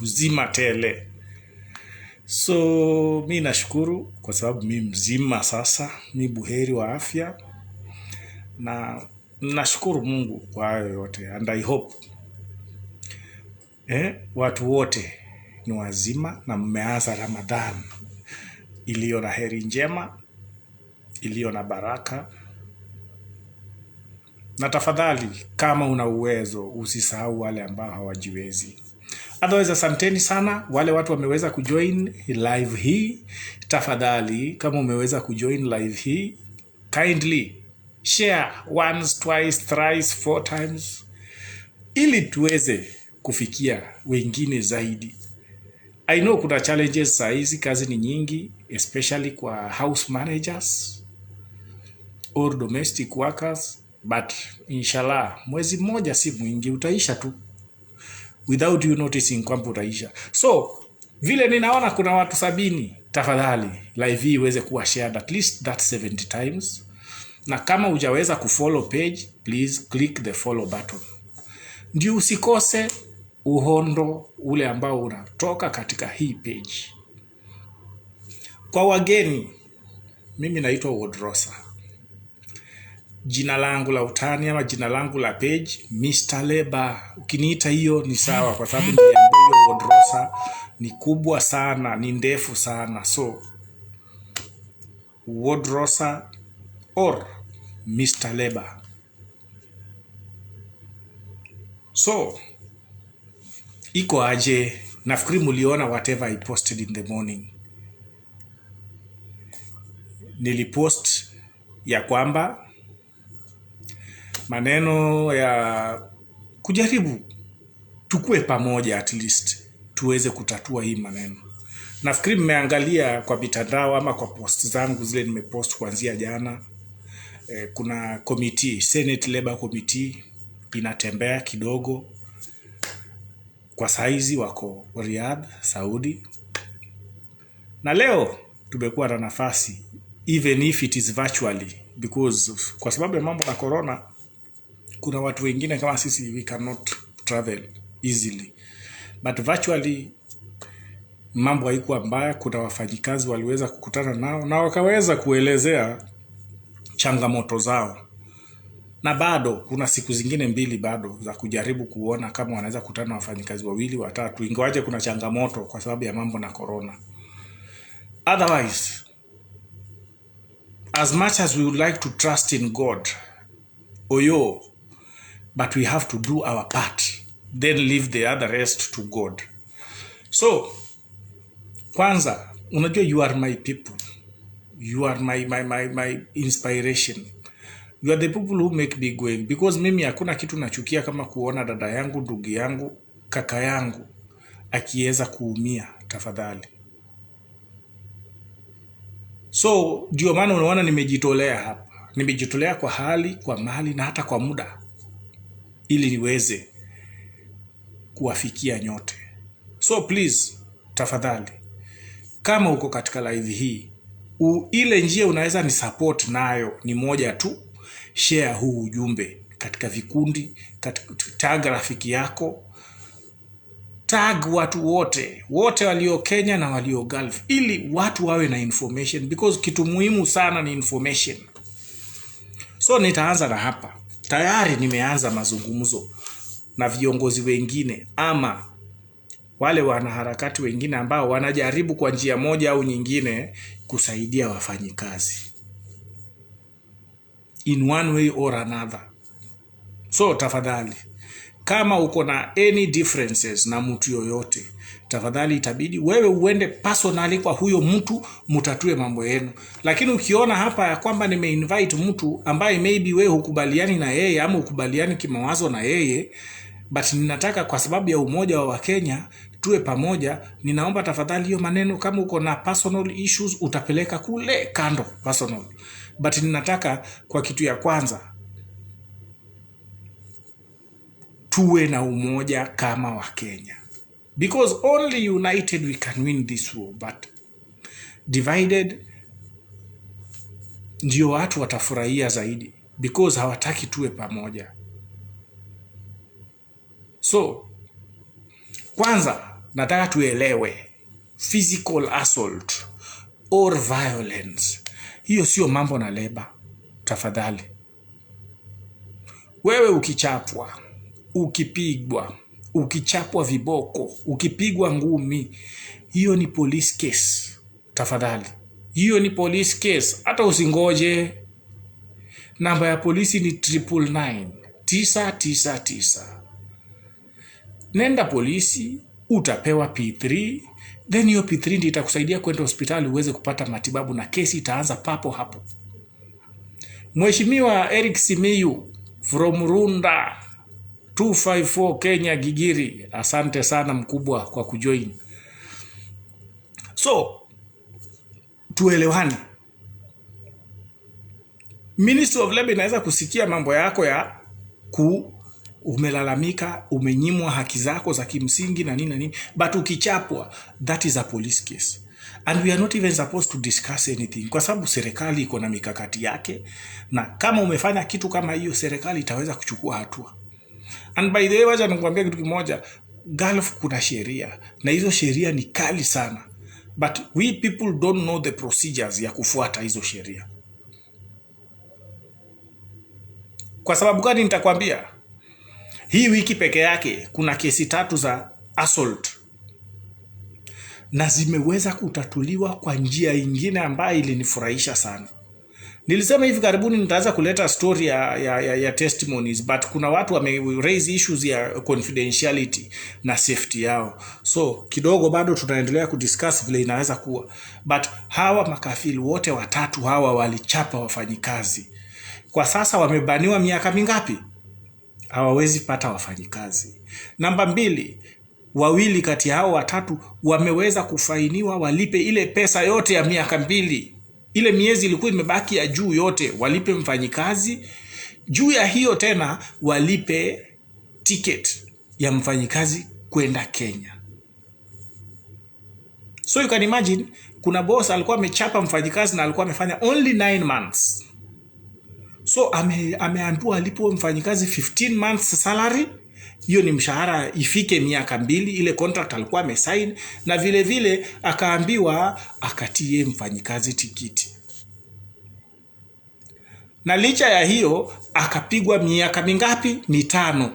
uzima tele. So mi nashukuru kwa sababu mi mzima sasa, mi buheri wa afya, na nashukuru Mungu kwa hayo yote, and I hope watu wote ni wazima na mmeanza Ramadhan iliyo na heri njema, iliyo na baraka. Na tafadhali kama una uwezo usisahau wale ambao hawajiwezi. Otherwise, asanteni sana wale watu wameweza kujoin live hii. Tafadhali kama umeweza kujoin live hii, kindly share once, twice, thrice, 4 times ili tuweze kufikia wengine zaidi. I know kuna challenges saa hizi, kazi ni nyingi, especially kwa house managers or domestic workers, but inshallah mwezi mmoja si mwingi, utaisha tu without you noticing kwamba utaisha. So vile ninaona kuna watu 70, tafadhali live hii iweze kuwa shared at least that 70 times. Na kama hujaweza kufollow page, please click the follow button, ndio usikose uhondo ule ambao unatoka katika hii page. Kwa wageni, mimi naitwa Wodrosa. Jina langu la utani ama jina langu la page Mr. Labor. Ukiniita hiyo ni sawa, kwa sababu niliambiwa Wodrosa ni kubwa sana, ni ndefu sana. So Wodrosa or Mr. Labor. So iko aje? Nafikiri muliona whatever I posted in the morning. Nilipost ya kwamba maneno ya kujaribu tukue pamoja, at least tuweze kutatua hii maneno. Nafikiri mmeangalia kwa mitandao ama kwa post zangu zile nimepost kuanzia jana. Kuna committee, Senate Labor Committee inatembea kidogo. Kwa saizi wako Riyadh, Saudi. Na leo tumekuwa na nafasi, even if it is virtually, because kwa sababu ya mambo na corona, kuna watu wengine kama sisi we cannot travel easily, but virtually mambo haikuwa mbaya. Kuna wafanyikazi waliweza kukutana nao na wakaweza kuelezea changamoto zao, na bado kuna siku zingine 2 bado za kujaribu kuona kama wanaweza kukutana na wafanyikazi 2, 3, ingawaje kuna changamoto kwa sababu ya mambo na corona. Otherwise, as much as we would like to trust in God, but we have to do our part, then leave the other rest to God. So kwanza, unajua you are my people, you are my inspiration, you are the people who make me going. Because mimi hakuna kitu nachukia kama kuona dada yangu, ndugu yangu, kaka yangu akiweza kuumia, tafadhali. So ndio maana unaona nimejitolea hapa, nimejitolea kwa hali, kwa mali na hata kwa muda, ili niweze kuwafikia nyote. So please, tafadhali, kama uko katika live hii, ile njia unaweza ni support nayo ni moja tu: share huu ujumbe katika vikundi, tag rafiki yako, tag watu wote walio Kenya na walio Gulf, ili watu wawe na information, because kitu muhimu sana ni information. So nitaanza na hapa. Tayari nimeanza mazungumzo na viongozi wengine ama wale wanaharakati wengine ambao wanajaribu kwa njia moja au nyingine kusaidia wafanyikazi in one way or another. So tafadhali, kama uko na any differences na mtu yoyote, tafadhali itabidi wewe uende personally kwa huyo mtu, mutatue mambo yenu. Lakini ukiona hapa ya kwamba nimeinvite mtu ambaye maybe wewe hukubaliani na yeye ama hukubaliani kimawazo na yeye, but ninataka kwa sababu ya umoja wa Wakenya tuwe pamoja, ninaomba tafadhali hiyo maneno, kama uko na personal issues utapeleka kule kando personal. But ninataka kwa kitu ya kwanza tuwe na umoja kama Wakenya, because only united we can win this war, but divided ndio watu watafurahia zaidi, because hawataki tuwe pamoja. So kwanza nataka tuelewe, physical assault or violence, hiyo sio mambo na labor. Tafadhali, wewe ukichapwa, ukipigwa, ukichapwa viboko, ukipigwa ngumi, hiyo ni police case. Tafadhali, hiyo ni police case. Hata usingoje. Namba ya polisi ni 999. Nenda polisi, utapewa P3, then hiyo P3 ndio itakusaidia kwenda hospitali uweze kupata matibabu na kesi itaanza papo hapo. Mheshimiwa Eric Simiyu from Runda 254 Kenya Gigiri, asante sana mkubwa kwa kujoin. So tuelewane. Ministry of Labor inaweza kusikia mambo yako ya umelalamika, umenyimwa haki zako za kimsingi na nini na nini, but ukichapwa, that is a police case and we are not even supposed to discuss anything, kwa sababu serikali iko na mikakati yake, na kama umefanya kitu kama hiyo, serikali itaweza kuchukua hatua. And by the way, wacha nikwambie kitu kimoja, Gulf kuna sheria na hizo sheria ni kali sana, but we people don't know the procedures ya kufuata hizo sheria. Kwa sababu gani nitakwambia? Hii wiki peke yake kuna kesi 3 za assault na zimeweza kutatuliwa kwa njia nyingine ambayo ilinifurahisha sana. Nilisema hivi karibuni nitaanza kuleta story ya testimonies, but kuna watu wame raise issues ya confidentiality na safety yao. So kidogo bado tunaendelea kudiscuss vile inaweza kuwa. But hawa makafili wote 3 hawa walichapa wafanyikazi. Kwa sasa wamebaniwa miaka mingapi? Hawawezi pata wafanyikazi. Namba 2, 2 kati hao 3 wameweza kufainiwa walipe ile pesa yote ya miaka 2. Ile miezi ilikuwa imebaki ya juu yote walipe mfanyikazi. Juu ya hiyo tena walipe ticket ya mfanyikazi kwenda Kenya. So you can imagine, kuna boss alikuwa amechapa mfanyikazi na alikuwa amefanya only 9 months. So ameambiwa alipo mfanyikazi 15 months salary. Hiyo ni mshahara ifike miaka 2, ile contract alikuwa amesign, na vile vile akaambiwa akatie mfanyikazi tikiti. Na licha ya hiyo akapigwa miaka mingapi? 5.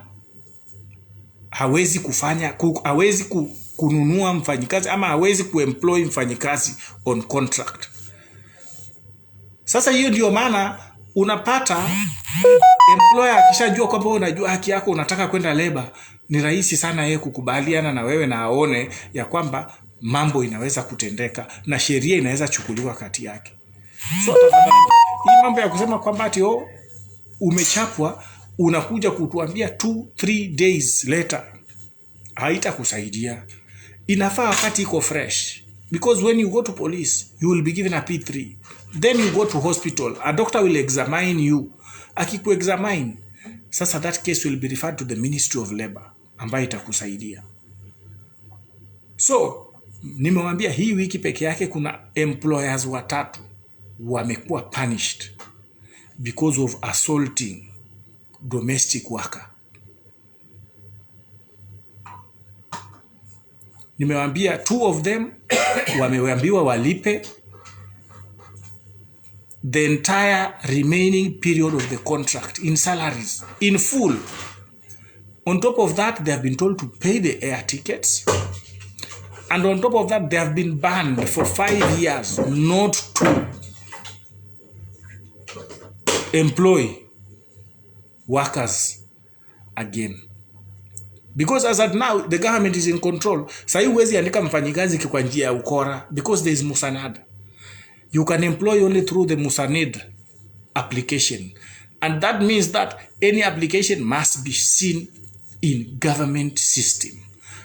Hawezi kununua mfanyikazi ama hawezi kuemploy mfanyikazi on contract. Sasa hiyo ndio maana unapata employer akishajua kwamba unajua haki yako, unataka kwenda labor, ni rahisi sana yeye kukubaliana na wewe na aone ya kwamba mambo inaweza kutendeka na sheria inaweza chukuliwa kati yake. So tafadhali, hii mambo ya kusema kwamba ati umechapwa unakuja kutuambia 2-3 days later haitakusaidia. Inafaa wakati iko fresh, because when you go to police you will be given a P3, then you go to hospital, a doctor will examine you. Akikuexamine, sasa that case will be referred to the Ministry of Labor ambayo itakusaidia. So nimewambia hii wiki peke yake kuna employers 3 wamekuwa punished because of assaulting domestic worker. Nimewambia 2 of them wameambiwa walipe the entire remaining period of the contract in salaries, in full. On top of that, they have been told to pay the air tickets. And on top of that, they have been banned for 5 years not to employ workers again. Because as at now, the government is in control. Sahi huwezi andika mfanyikazi kwa njia ya ukora, because there is musanad. You can employ only through the musanid application. And that means that any application must be seen in government system.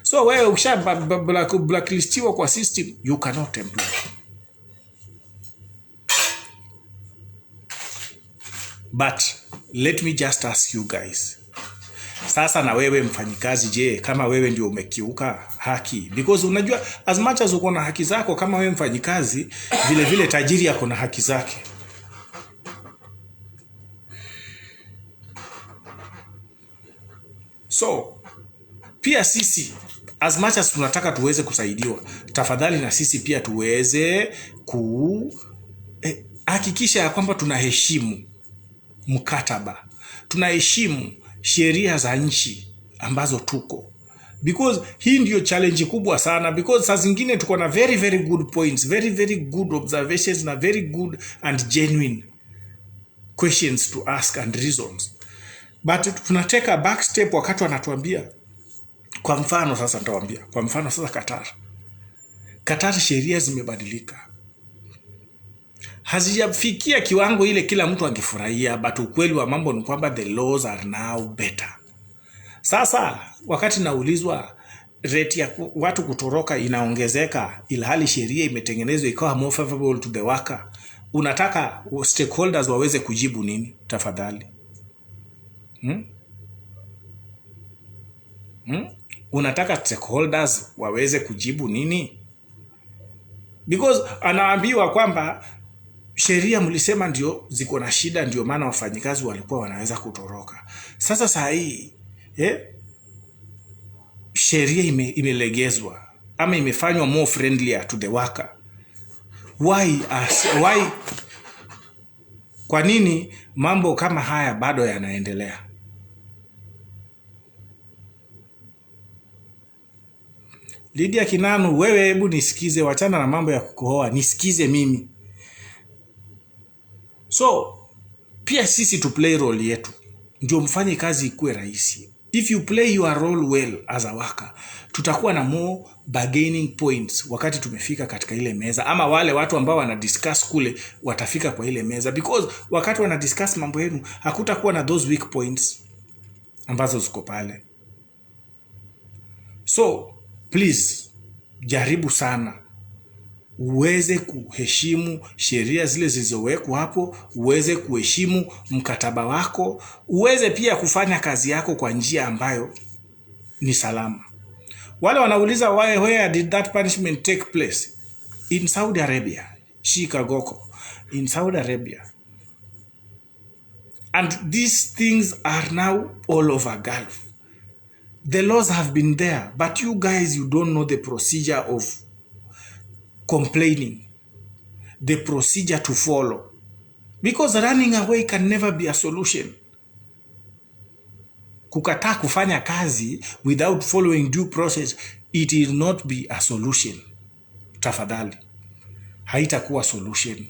So wewe ukisha blacklistiwa kwa system, you cannot employ. But let me just ask you guys. Sasa na wewe mfanyikazi, je, kama wewe ndio umekiuka haki? Because unajua as much as uko na haki zako kama wewe mfanyikazi, vile vile tajiri yako na haki zake. So pia sisi as much as tunataka tuweze kusaidiwa, tafadhali na sisi pia tuweze hakikisha ya kwamba tunaheshimu mkataba, tunaheshimu sheria za nchi ambazo tuko, because hii ndio challenge kubwa sana, because saa zingine tuko na very very good points, very very good observations na very good and genuine questions to ask and reasons, but tunateka back step wakati wanatuambia. Kwa mfano sasa nitawaambia, kwa mfano sasa Qatar sheria zimebadilika, hazijafikia kiwango ile kila mtu angefurahia, but ukweli wa mambo ni kwamba the laws are now better. Sasa wakati naulizwa rate ya watu kutoroka inaongezeka ilhali sheria imetengenezwa ikawa more favorable to the worker, unataka stakeholders waweze kujibu nini tafadhali? Unataka stakeholders waweze kujibu nini? Because anaambiwa kwamba sheria mlisema ndio ziko na shida, ndio maana wafanyikazi walikuwa wanaweza kutoroka. Sasa saa hii sheria imelegezwa ama imefanywa more friendlier to the worker. Why? Kwa nini mambo kama haya bado yanaendelea? Lydia Kinanu, wewe hebu nisikize, wachana na mambo ya kukohoa, nisikize mimi. So pia sisi tu play role yetu ndio mfanye kazi ikuwe rahisi. If you play your role well as a worker, tutakuwa na more bargaining points wakati tumefika katika ile meza, ama wale watu ambao wana discuss kule watafika kwa ile meza, because wakati wana discuss mambo yenu hakutakuwa na those weak points ambazo ziko pale. So please jaribu sana uweze kuheshimu sheria zile zilizowekwa hapo, uweze kuheshimu mkataba wako, uweze pia kufanya kazi yako kwa njia ambayo ni salama. Wale wanauliza where did that punishment take place? In Saudi Arabia, Chicago, in Saudi Arabia. And these things are now all over Gulf. The laws have been there, but you guys, you don't know the procedure of complaining, the procedure to follow, because running away can never be a solution. Kukataa kufanya kazi without following due process, it will not be a solution. Tafadhali, haitakuwa solution.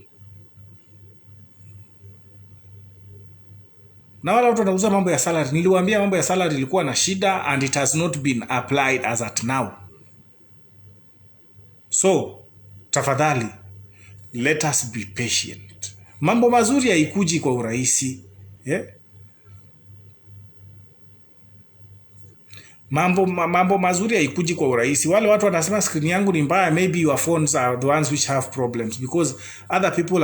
Na wala watu wanauza mambo ya salary, niliwaambia mambo ya salary ilikuwa na shida and it has not been applied as at now. So tafadhali, let us be patient. Mambo mazuri haikuji kwa urahisi. Mambo mazuri haikuji kwa urahisi. Wale watu wanasema screen yangu ni mbaya, maybe your phones are the ones which have problems, because other people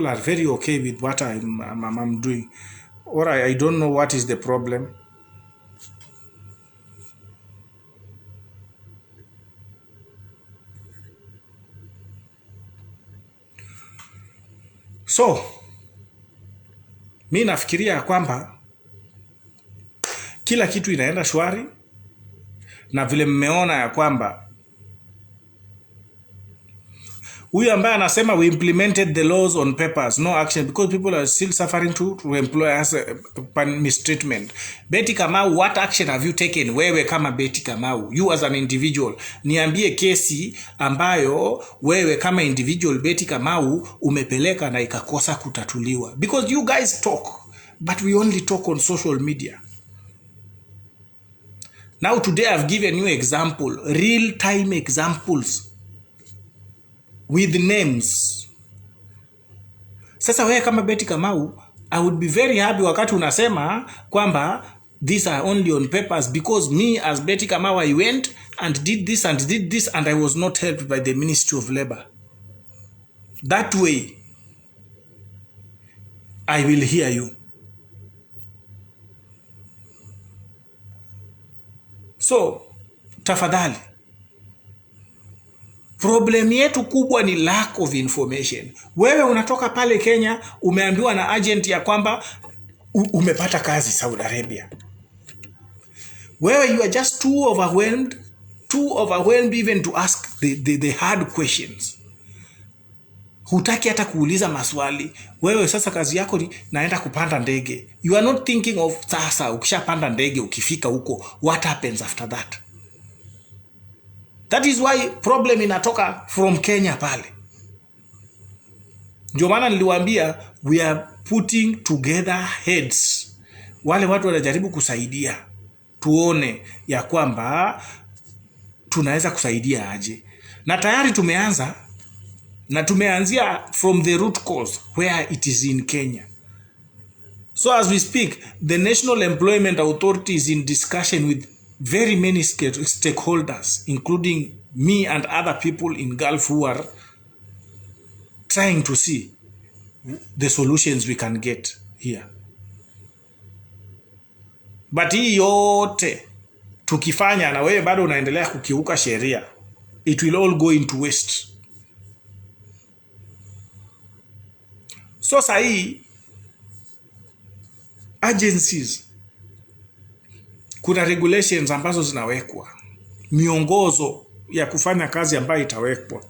are very okay with what I'm doing, or I don't know what is the problem. So mimi nafikiria kwamba kila kitu inaenda shwari, na vile mmeona ya kwamba huyu ambaye anasema we implemented the laws on papers, no action, because people are still suffering to employ us mistreatment. Betty Kamau, what action have you taken? Wewe kama Betty Kamau, you as an individual, niambie kesi ambayo wewe kama individual Betty Kamau umepeleka na ikakosa kutatuliwa. Because you guys talk, but we only talk on social media. Now today I've given you example, real-time examples with names. Sasa wewe kama Betty Kamau, I would be very happy wakati unasema kwamba these are only on papers, because me as Betty Kamau, I went and did this and I was not helped by the Ministry of Labor. That way I will hear you. So tafadhali, problem yetu kubwa ni lack of information. Wewe unatoka pale Kenya, umeambiwa na agent ya kwamba umepata kazi Saudi Arabia. Wewe you are just too overwhelmed even to ask the hard questions. Hutaki hata kuuliza maswali. Wewe sasa kazi yako ni naenda kupanda ndege. You are not thinking of sasa ukishapanda ndege ukifika huko what happens after that. That is why problem inatoka from Kenya pale. Ndio maana niliwaambia we are putting together heads. Wale watu wanajaribu kusaidia. Tuone ya kwamba tunaweza kusaidia aje. Na tayari tumeanza na tumeanzia from the root cause where it is in Kenya. So as we speak, the National Employment Authority is in discussion with very many stakeholders, including me and other people in Gulf who are trying to see the solutions we can get here. But hii yote tukifanya na wewe bado unaendelea kukiuka sheria, it will all go into waste. So sahi agencies kuna regulations ambazo zinawekwa, miongozo ya kufanya kazi ambayo itawekwa.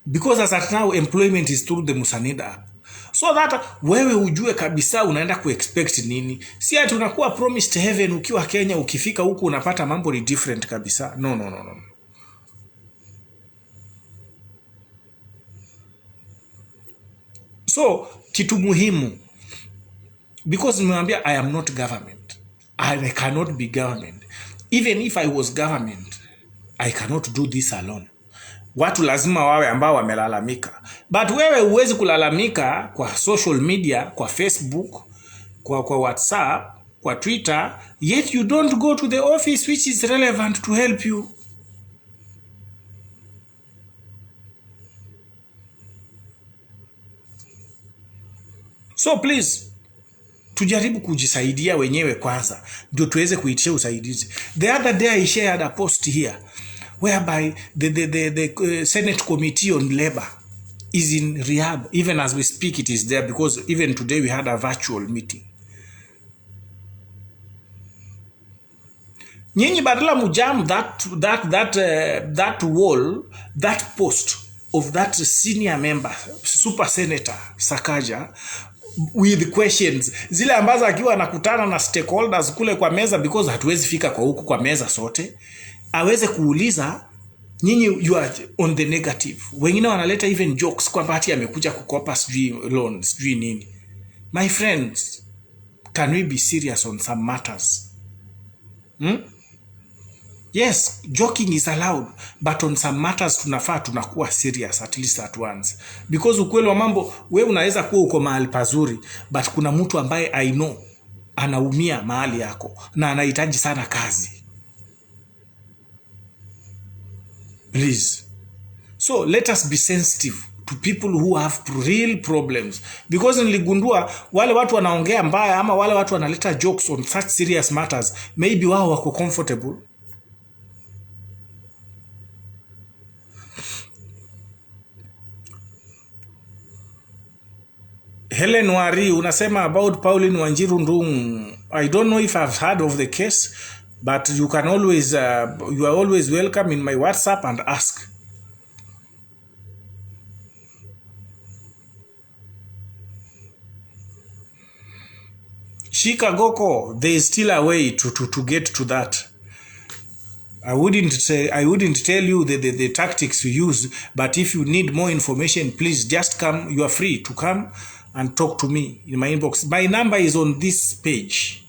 Because as at now employment is through the Musanida app. So that wewe ujue kabisa unaenda kuexpect nini. Si ati unakuwa promised heaven ukiwa Kenya, ukifika huku unapata mambo ni different kabisa. No. So kitu muhimu, because nimewambia I am not government. I cannot be government. Even if I was government, I cannot do this alone. Watu lazima wawe ambao wamelalamika. But wewe huwezi kulalamika kwa social media, kwa Facebook, kwa WhatsApp, kwa Twitter, yet you don't go to the office which is relevant to help you. So please, tujaribu kujisaidia wenyewe kwanza, ndio tuweze kuitisha usaidizi. The other day I shared a post here whereby the Senate Committee on Labor is in rehab. Even as we speak, it is there, because even today we had a virtual meeting. Nyinyi badala mujam that wall, that post of that senior member, Super Senator Sakaja, with questions zile ambazo akiwa anakutana na stakeholders kule kwa meza, because hatuwezi fika kwa huku kwa meza sote, aweze kuuliza. Nyinyi you are on the negative. Wengine wanaleta even jokes kwa bahati amekuja kukopa sijui loan sijui nini. My friends, can we be serious on some matters? Yes, joking is allowed, but on some matters tunafaa tunakuwa serious at least at once. Because ukweli wa mambo, wewe unaweza kuwa uko mahali pazuri, but kuna mtu ambaye I know anaumia mahali yako na anahitaji sana kazi. Please. So let us be sensitive to people who have real problems. Because niligundua wale watu wanaongea mbaya ama wale watu wanaleta jokes on such serious matters, maybe wao wako comfortable. Helen Wari unasema about Pauline Wanjiru Ndung. I don't know if I've heard of the case, but you can always you are always welcome in my WhatsApp and ask. Shikagoko, there is still a way to get to that. I wouldn't tell you the tactics we use, but if you need more information, please just come. You are free to come and talk to me in my inbox. My number is on this page.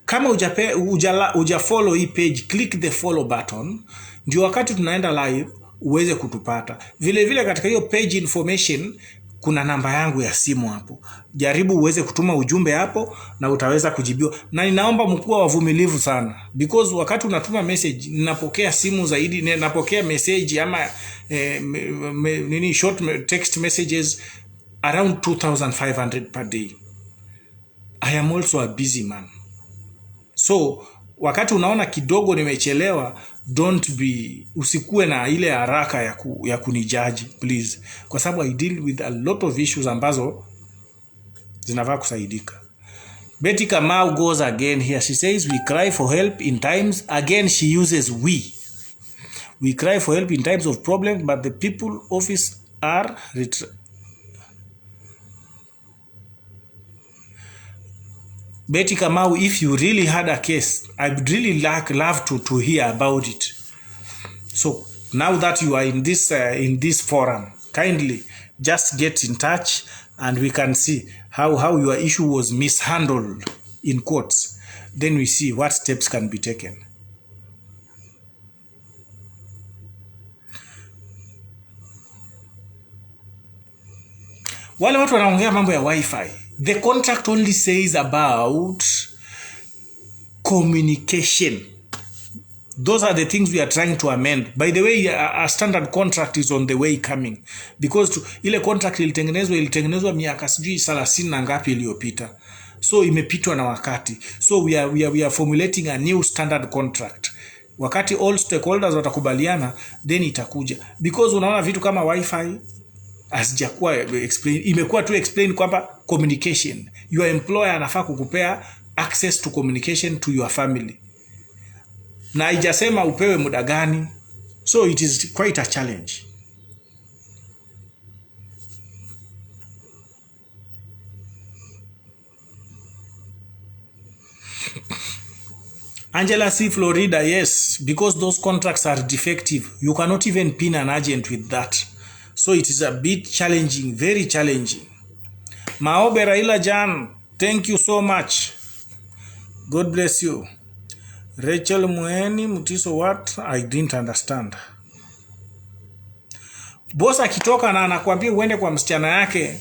Kama uja follow hii page, click the follow button. Ndio wakati tunaenda live uweze kutupata. Vile vile katika hiyo page information kuna namba yangu ya simu hapo. Jaribu uweze kutuma ujumbe hapo na utaweza kujibiwa. Na ninaomba mkuwe wavumilivu sana, because wakati unatuma message ninapokea simu zaidi, ninapokea message ama short text messages around 2,500 per day. I am also a busy man. So wakati unaona kidogo nimechelewa, usikue na ile haraka ya kunijaji please, kwa sababu I deal with a lot of issues ambazo zinafaa kusaidika. Betty Kamau goes again here. She says, we cry for help in times. Again, she uses we. We cry for help in times of problems, but the people office are... Betty Kamau, if you really had a case, I'd really love to hear about it. So now that you are in this forum, kindly just get in touch and we can see how your issue was mishandled in courts. Then we see what steps can be taken. Wale watu wanaongea mambo ya Wi-Fi. The contract only says about communication. Those are the things we are trying to amend. By the way, a standard contract is on the way coming. Because ile contract ilitengenezwa miaka sijui 30 na ngapi iliyopita. So imepitwa na wakati. So we are formulating a new standard contract. Wakati all stakeholders watakubaliana, then itakuja. Because unaona vitu kama Wi-Fi asijakuwa explain, imekuwa tu explain kwamba communication. Your employer anafaa kukupea access to communication to your family. Na haijasema upewe muda gani. So it is quite a challenge. Angela C. Florida, yes, because those contracts are defective. You cannot even pin an agent with that. So it is a bit challenging, very challenging. Maobe Raila Jan, thank you so much. God bless you. Rachel Mueni Mutiso, what? I didn't understand. Boss akitoka na anakuambia uende kwa msichana yake,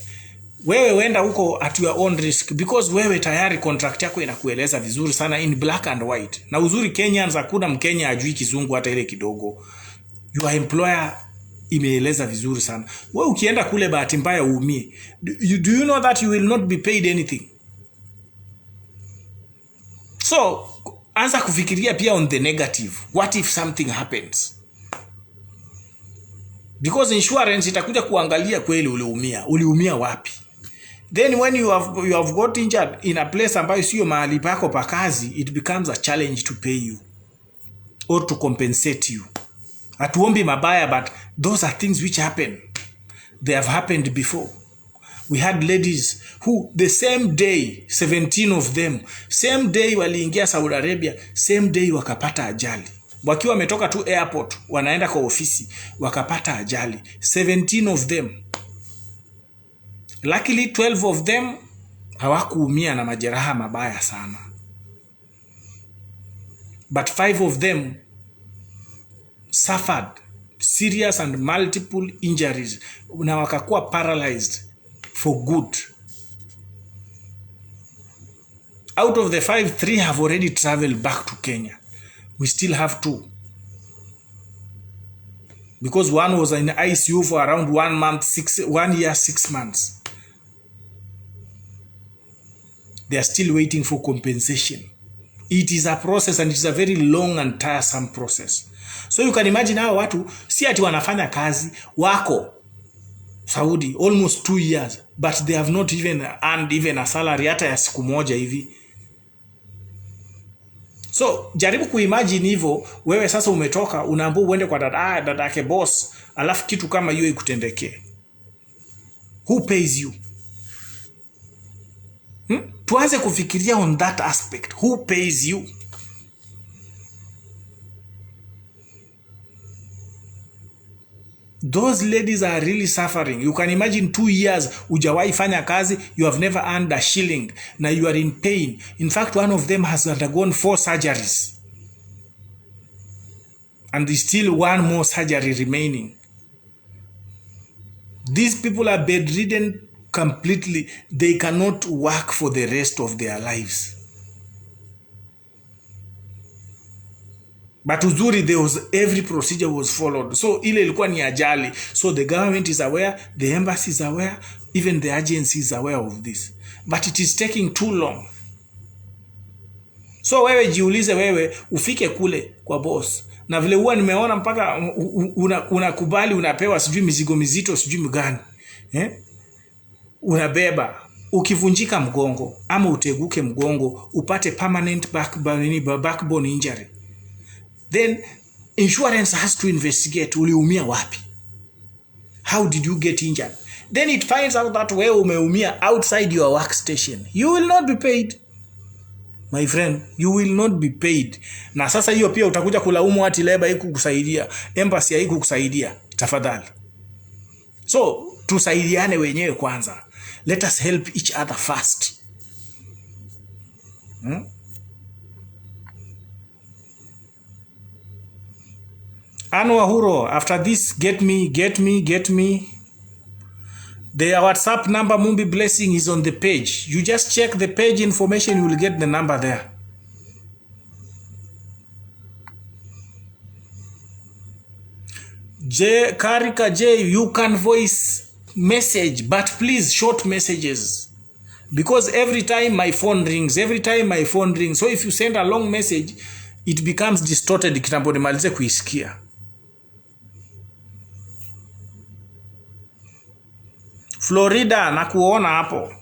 wewe wenda huko at your own risk, because wewe tayari contract yako inakueleza vizuri sana in black and white. Na uzuri Kenyans, hakuna Mkenya ajui kizungu hata ile kidogo. Your employer imeeleza vizuri sana. Wewe ukienda kule bahati mbaya uumie, do you know that you will not be paid anything? So anza kufikiria pia on the negative. What if something happens? Because insurance itakuja kuangalia kweli uliumia wapi. Then when you have got injured in a place ambayo sio mahali pako pa kazi, it becomes a challenge to pay you or to compensate you. Hatuombi mabaya, but those are things which happen. They have happened before. We had ladies who the same day, 17 of them, same day waliingia Saudi Arabia, same day wakapata ajali. Wakiwa wametoka tu airport, wanaenda kwa ofisi, wakapata ajali. 17 of them. Luckily 12 of them hawakuumia na majeraha mabaya sana. But 5 of them suffered serious and multiple injuries. Na wakakuwa paralyzed for good. Out of the 5, 3 have already traveled back to Kenya. We still have 2. Because one was in ICU for around 1 year, 6 months. They are still waiting for compensation. It is a process, and it is a very long and tiresome process. So you can imagine how watu si ati wanafanya kazi wako Saudi almost 2 years, but they have not even earned even a salary hata ya siku moja hivi. So jaribu kuimagine hivyo, wewe sasa umetoka unaambiwa uende kwa dadake boss, alafu kitu kama hiyo ikutendekee. Who pays you? Tuanze kufikiria on that aspect. Who pays you? Those ladies are really suffering. You can imagine 2 years hujawahi fanya kazi, you have never earned a shilling, na you are in pain. In fact, one of them has undergone 4 surgeries. And there's still 1 more surgery remaining. These people are bedridden completely. They cannot work for the rest of their lives. But uzuri, every procedure was followed. So ile ilikuwa ni ajali. So the government is aware, the embassy is aware, even the agency is aware of this. But it is taking too long. So wewe jiulize, wewe ufike kule kwa boss. Na vile huwa nimeona mpaka unakubali unapewa sijui mizigo mizito sijui mgani. Unabeba. ukivunjika mgongo ama uteguke mgongo upate permanent backbone injury, then insurance has to investigate uliumia wapi, how did you get injured. Then it finds out that wewe umeumia outside your workstation, you will not be paid. My friend, you will not be paid. Na sasa hiyo pia utakuja kulaumu ati labor haikukusaidia, embassy haikukusaidia. Tafadhali. So, tusaidiane wenyewe kwanza. Let us help each other first. Anwa Huro, after this, get me. The WhatsApp number Mumbi Blessing is on the page. You just check the page information, you will get the number there. Karika J, you can voice message, but please short messages. Because every time my phone rings. So if you send a long message, it becomes distorted kitambo nimalize kuisikia. Florida na kuona hapo.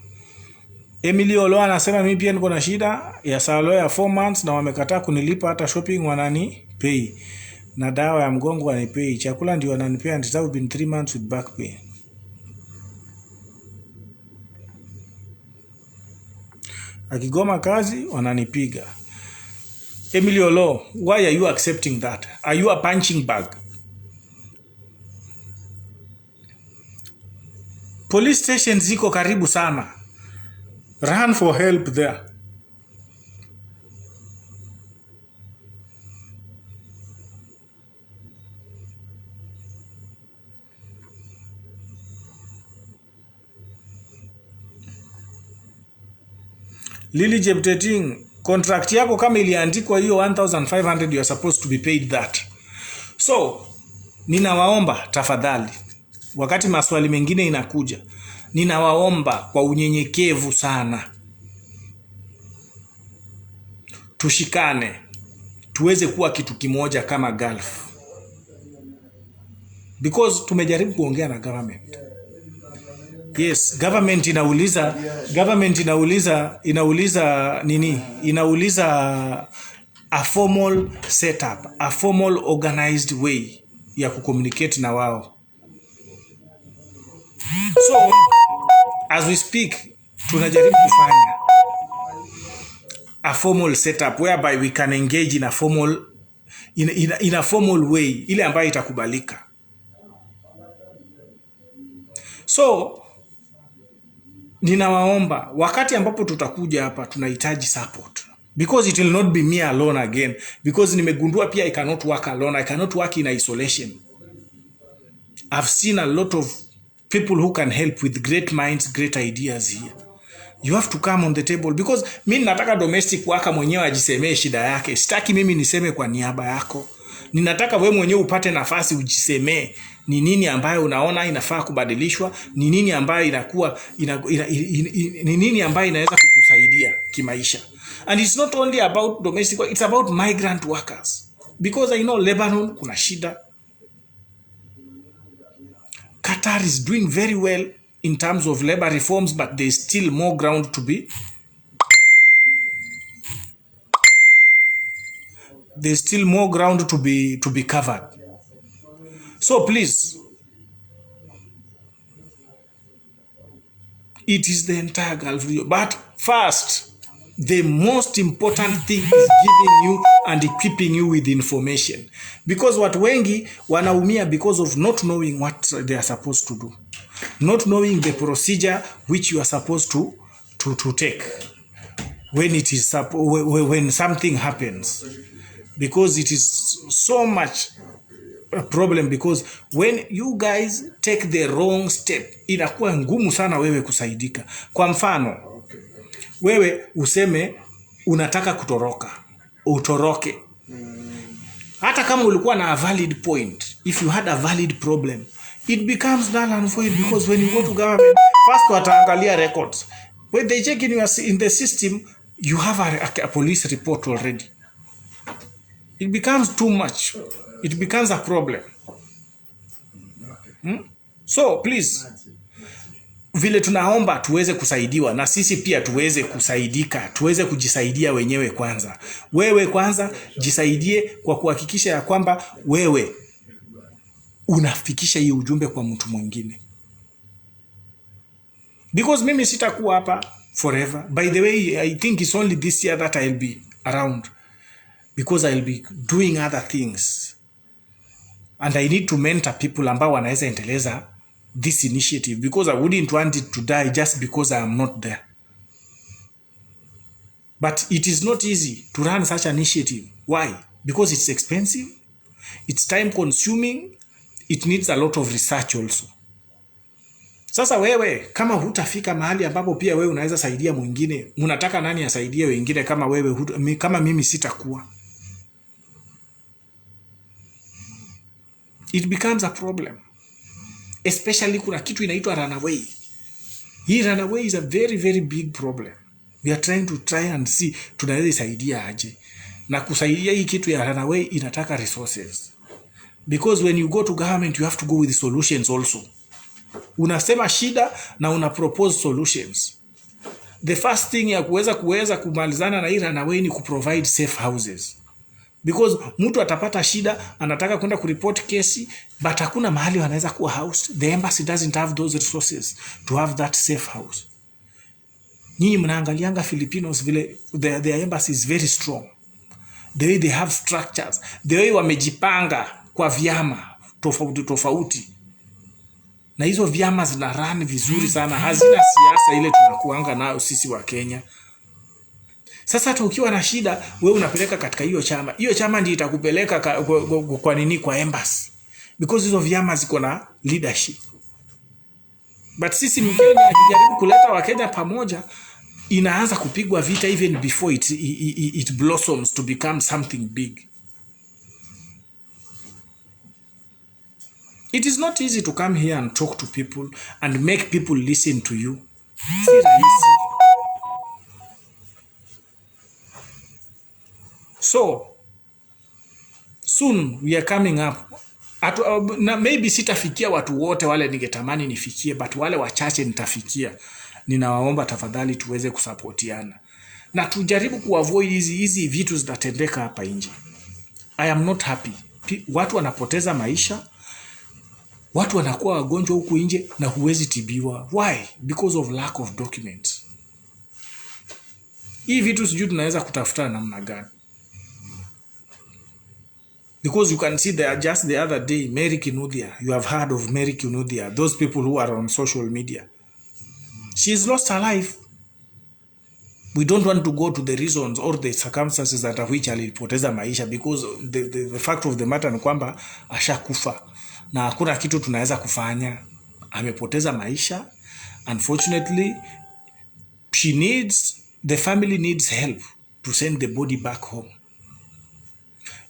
Emily Olo anasema mimi pia niko na shida ya salary ya 4 months na wamekataa kunilipa hata shopping wanani pay. Na dawa ya mgongo wanipei. Chakula ndio wananipea and it has been 3 months with back pain. Akigoma kazi wananipiga. Emily Olo, why are you accepting that? Are you a punching bag? Police station ziko karibu sana. Run for help there. Lily Jebteting, contract yako kama iliandikwa hiyo 1500 you are supposed to be paid that. So, ninawaomba tafadhali, wakati maswali mengine inakuja, ninawaomba kwa unyenyekevu sana, tushikane, tuweze kuwa kitu kimoja kama Gulf. Because tumejaribu kuongea na government. Yes, government inauliza nini? Inauliza a formal setup, a formal organized way ya kucommunicate na wao. So, as we speak, tunajaribu kufanya a formal setup whereby we can engage in a formal in a formal way, ile ambayo itakubalika. So, ninawaomba wakati ambapo tutakuja hapa tunahitaji support, because it will not be me alone again, because nimegundua pia I cannot work alone, I cannot work in isolation. I've seen a lot of people who can help with great minds, great ideas here. You have to come on the table, because mimi nataka domestic worker mwenyewe ajisemee shida yake. Sitaki mimi niseme kwa niaba yako. Ninataka wewe mwenyewe upate nafasi ujisemee ni nini ambayo unaona inafaa kubadilishwa, ni nini ambayo inakuwa ni nini ambayo inaweza kukusaidia kimaisha. And it's not only about domestic work, it's about migrant workers. Because I know Lebanon kuna shida. Qatar is doing very well in terms of labor reforms, but there's still more ground to be. There's still more ground to be covered. So please, it is the entire Gulf region. But first, the most important thing is giving you and equipping you with information. Because watu wengi wanaumia because of not knowing what they are supposed to do. Not knowing the procedure which you are supposed to take when it is when something happens. Because it is so much a problem, because when you guys take the wrong step, inakuwa ngumu sana wewe kusaidika. Kwa mfano, wewe useme unataka kutoroka, utoroke. Hata kama ulikuwa na a valid point, if you had a valid problem, it becomes null and void, because when you go to government, first wataangalia records. When they check in the system, you have a police report already. It becomes too much. It becomes a problem. So please, vile tunaomba tuweze kusaidiwa, na sisi pia tuweze kusaidika, tuweze kujisaidia wenyewe kwanza. Wewe kwanza jisaidie kwa kuhakikisha ya kwamba wewe unafikisha hii ujumbe kwa mtu mwingine. Because mimi sitakuwa hapa forever. By the way, I think it's only this year that I'll be around, because I'll be doing other things. And I need to mentor people ambao wanaweza endeleza this initiative, because I wouldn't want it to die just because I am not there. But it is not easy to run such an initiative. Why? Because it's expensive, it's time consuming, it needs a lot of research also. Sasa wewe kama hutafika mahali ambapo pia wewe unaweza saidia mwingine, unataka nani asaidie wengine kama wewe kama mimi sitakuwa? It becomes a problem. Especially kuna kitu inaitwa runaway. Hii runaway is a very very big problem. We are trying and see tunaweza saidia aje. Na kusaidia hii kitu ya runaway inataka resources. Because when you go to government you have to go with the solutions also. Unasema shida na una propose solutions. The first thing ya kuweza kumalizana na hii runaway ni kuprovide safe houses. Because mtu atapata shida, anataka kwenda kuripoti kesi, but hakuna mahali wanaweza kuwa housed. The embassy doesn't have those resources to have that safe house. Nyinyi mnaangalianga Filipinos vile their embassy is very strong. The way they have structures, the way wamejipanga kwa vyama tofauti. Na hizo vyama zina run vizuri sana, hazina siasa ile tunakuanga nayo sisi wa Kenya. Sasa hata ukiwa na shida, wewe unapeleka katika hiyo chama. Hiyo chama ndiyo itakupeleka kwa nini? Kwa embassy. Because hizo vyama ziko na leadership. But sisi Mkenya akijaribu kuleta Wakenya pamoja, inaanza kupigwa vita even before it blossoms to become something big. It is not easy to come here and talk to people and make people listen to you. Si rahisi. So, soon we are coming up. Na maybe sitafikia watu wote wale ningetamani nifikie, but wale wachache nitafikia. Ninawaomba tafadhali tuweze kusapotiana. Na tujaribu kuavoid hizi vitu zinatendeka hapa nje. I am not happy. Watu wanapoteza maisha. Watu wanakuwa wagonjwa huku nje na huwezi tibiwa. Why? Because of lack of documents. Hii vitu sijui tunaweza kutafuta namna gani. Because you can see there just the other day, Mary Kinuthia. You have heard of Mary Kinuthia. Those people who are on social media. She's lost her life. We don't want to go to the reasons or the circumstances that of which alipoteza maisha, because the fact of the matter ni kwamba ashakufa. Na hakuna kitu tunaweza kufanya. Amepoteza maisha. Unfortunately, the family needs help to send the body back home.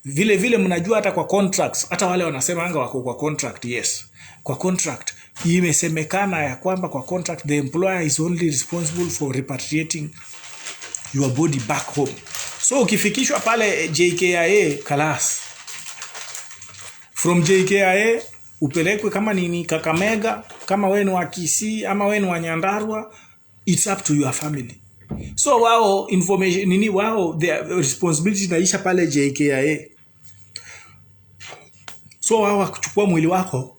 Vile mnajua hata kwa contracts, hata wale wanasema anga wako kwa contract, yes. Kwa contract, imesemekana ya kwamba kwa contract, the employer is only responsible for repatriating your body back home. So ukifikishwa pale JKIA, kalas. From JKIA, upelekwe kama ni Kakamega, kama wewe ni wa Kisii, ama wewe ni wa Nyandarua, it's up to your family. So wao information their responsibility inaisha pale JKIA. So wao kuchukua mwili wako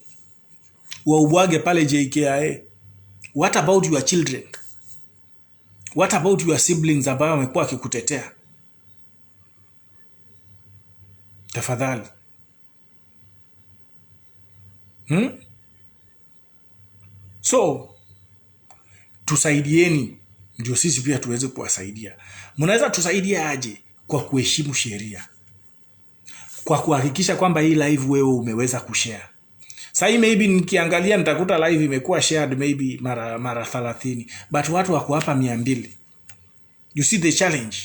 waubwage pale JKIA. What about your children? What about your siblings ambao wamekuwa wakikutetea? Tafadhali. So tusaidieni ndio sisi pia tuweze kuwasaidia. Mnaweza tusaidia aje? Kwa kuheshimu sheria. Kwa kuhakikisha kwamba hii live wewe umeweza kushare. Sasa maybe nikiangalia nitakuta live imekuwa shared maybe mara 30, but watu wako hapa 200. You see the challenge.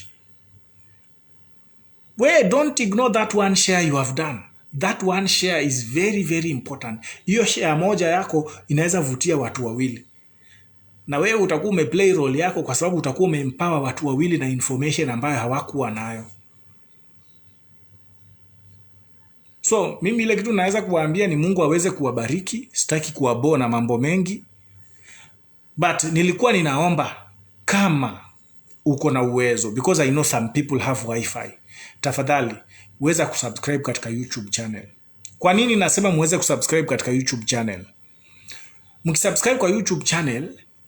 Don't ignore that one share you have done. That one share is very very important. Hiyo share moja yako inaweza vutia watu wawili. Na wewe utakuwa umeplay role yako, kwa sababu utakuwa umeempower watu wawili na information ambayo hawakuwa nayo. So mimi ile kitu naweza kuwaambia ni Mungu aweze kuwabariki. Sitaki kuwabona mambo mengi. But nilikuwa ninaomba kama uko na uwezo, because I know some people have wifi, tafadhali weza kusubscribe katika YouTube channel. Kwa nini nasema muweze kusubscribe katika YouTube channel? Mkisubscribe kwa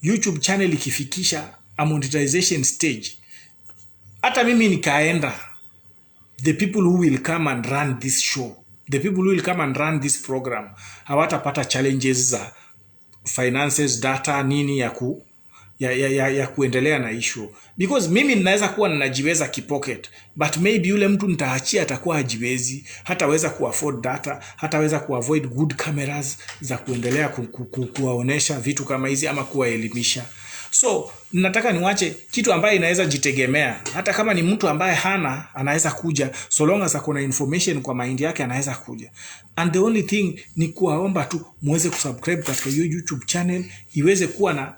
YouTube channel ikifikisha a monetization stage, hata mimi nikaenda, the people who will come and run this show, the people who will come and run this program, hawatapata challenges za finances, data, nini ya kuendelea na issue. Because mimi ninaweza kuwa ninajiweza kipocket, but maybe yule mtu nitaachia atakuwa hajiwezi, hataweza kuafford data, hataweza kuavoid good cameras za kuendelea kuwaonesha vitu kama hizi ama kuwaelimisha. So nataka niwache kitu ambaye inaweza jitegemea, hata kama ni mtu ambaye hana, anaweza kuja, so long as akona information kwa mind yake anaweza kuja. And the only thing ni kuwaomba tu muweze kusubscribe katika hiyo YouTube channel, iweze kuwa na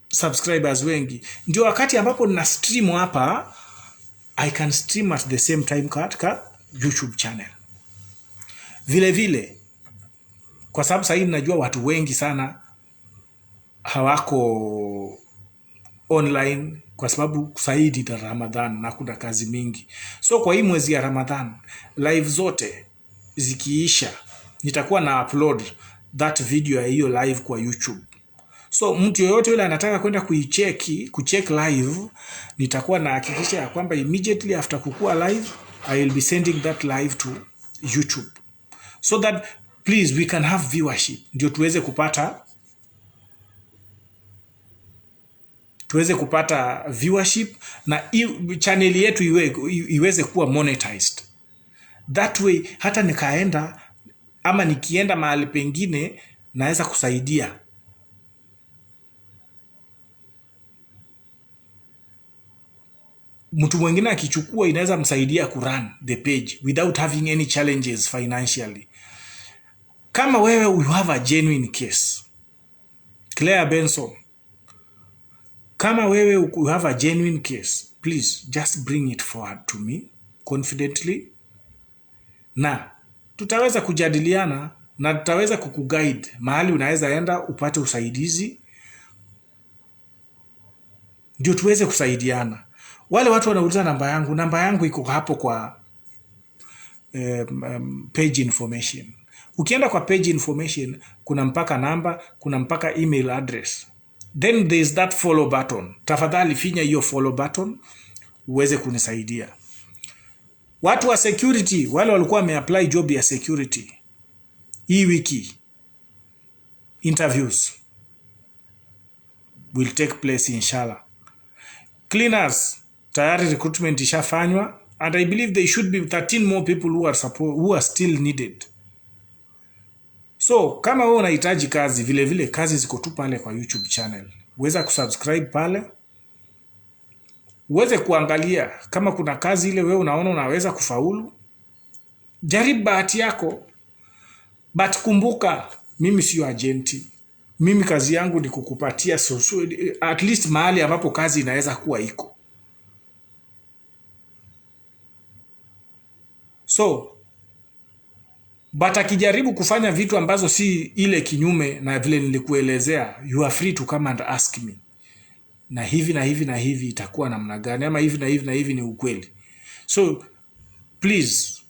subscribers wengi, ndio wakati ambapo nina stream hapa, I can stream at the same time katika YouTube channel. Vile vile, kwa sababu sasa hivi najua watu wengi sana hawako online, kwa sababu sasa hivi ni Ramadhan na kuna kazi mingi. So kwa hii mwezi ya Ramadhan, live zote zikiisha, nitakuwa na upload that video ya hiyo live kwa YouTube. So mtu yoyote yule anataka kwenda kucheck live, nitakuwa na hakikisha ya kwamba immediately after kukua live, I will be sending that live to YouTube, so that please we can have viewership, ndio tuweze kupata viewership na channel yetu iweze kuwa monetized. That way hata nikaenda ama nikienda mahali pengine naweza kusaidia. Mtu mwingine akichukua inaweza msaidia kurun the page without having any challenges financially. Kama wewe you have a genuine case, Claire Benson, kama wewe you have a genuine case, please just bring it forward to me confidently, na tutaweza kujadiliana na tutaweza kukuguide mahali unaweza enda upate usaidizi, ndio tuweze kusaidiana. Wale watu wanauliza namba yangu iko hapo kwa page information. Ukienda kwa page information, kuna mpaka namba, kuna mpaka email address. Then there is that follow button. Tafadhali finya hiyo follow button uweze kunisaidia. Watu wa security, wale walikuwa wameapply job ya security, hii wiki interviews will take place inshallah. Cleaners, tayari recruitment ishafanywa, and I believe there should be 13 more people who are still needed. So kama wewe unahitaji kazi, vile vile kazi ziko tu pale kwa YouTube channel. Uweza kusubscribe pale, uweze kuangalia kama kuna kazi ile wewe unaona unaweza kufaulu. Jaribu bahati yako, but kumbuka mimi sio agenti. Mimi kazi yangu ni kukupatia at least mahali ambapo kazi inaweza kuwa iko. So but akijaribu kufanya vitu ambazo si ile kinyume na vile nilikuelezea, you are free to come and ask me, na hivi na hivi na hivi itakuwa namna gani, ama hivi na hivi na hivi ni ukweli. So please,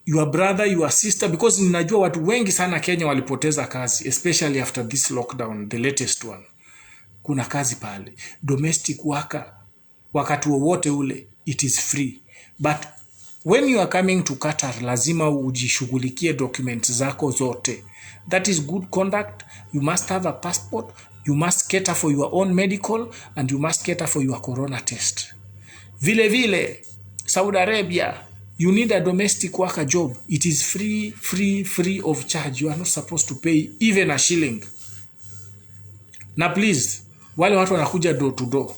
your brother, your sister, because ninajua watu wengi sana Kenya walipoteza kazi, especially after this lockdown, the latest one. Kuna kazi pale, domestic worker, wakati wowote ule, it is free. But when you are coming to Qatar, lazima ujishughulikie documents zako zote. That is good conduct. You must have a passport, you must cater for your own medical, and you must cater for your corona test. Vile vile, Saudi Arabia, you need a domestic worker job. It is free of charge. You are not supposed to pay even a shilling. Na please, wale watu wanakuja door to door,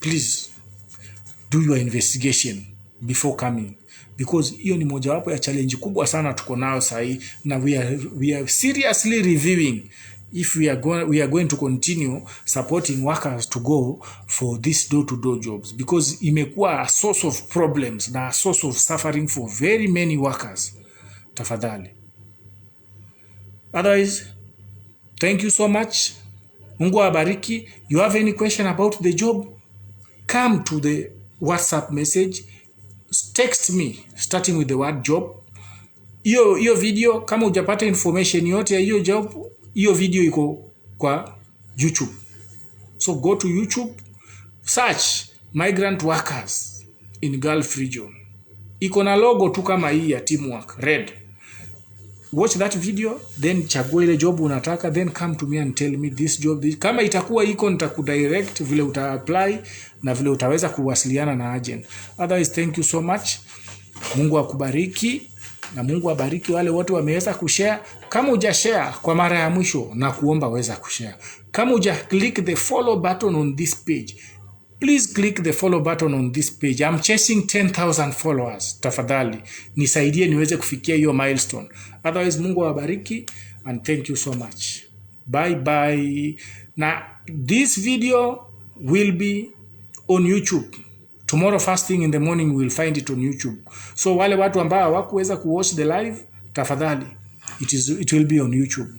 please do your investigation before coming, because hiyo ni mojawapo ya challenge kubwa sana tuko nayo sahi, na we are seriously reviewing if we are going to continue supporting workers to go for this door to door jobs, because imekuwa a source of problems na a source of suffering for very many workers. Tafadhali. Otherwise, thank you so much. Mungu awabariki. You have any question about the job? Come to the WhatsApp message. Text me starting with the word job. Hiyo video kama hujapata information yote ya hiyo job, hiyo video iko kwa YouTube. So go to YouTube, search migrant workers in Gulf region. Iko na logo tu kama hii ya teamwork red. Watch that video, then chagua ile job unataka, then come to me and tell me this job. Kama itakuwa iko nitakudirect vile uta apply na vile utaweza kuwasiliana na agent. Otherwise, thank you so much. Mungu akubariki na Mungu abariki wale wote wameweza kushare. Kama hujashare kwa mara ya mwisho na kuomba weza kushare. Kama huja click the follow button on this page, please click the follow button on this page. I'm chasing 10,000 followers. Tafadhali nisaidie niweze kufikia hiyo milestone. Otherwise, Mungu awabariki and thank you so much. Bye bye. Now this video will be on YouTube. Tomorrow first thing in the morning we'll find it on YouTube. So wale watu ambao hawakuweza kuwatch the live, tafadhali it will be on YouTube.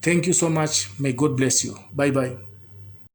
Thank you so much. May God bless you. Bye bye.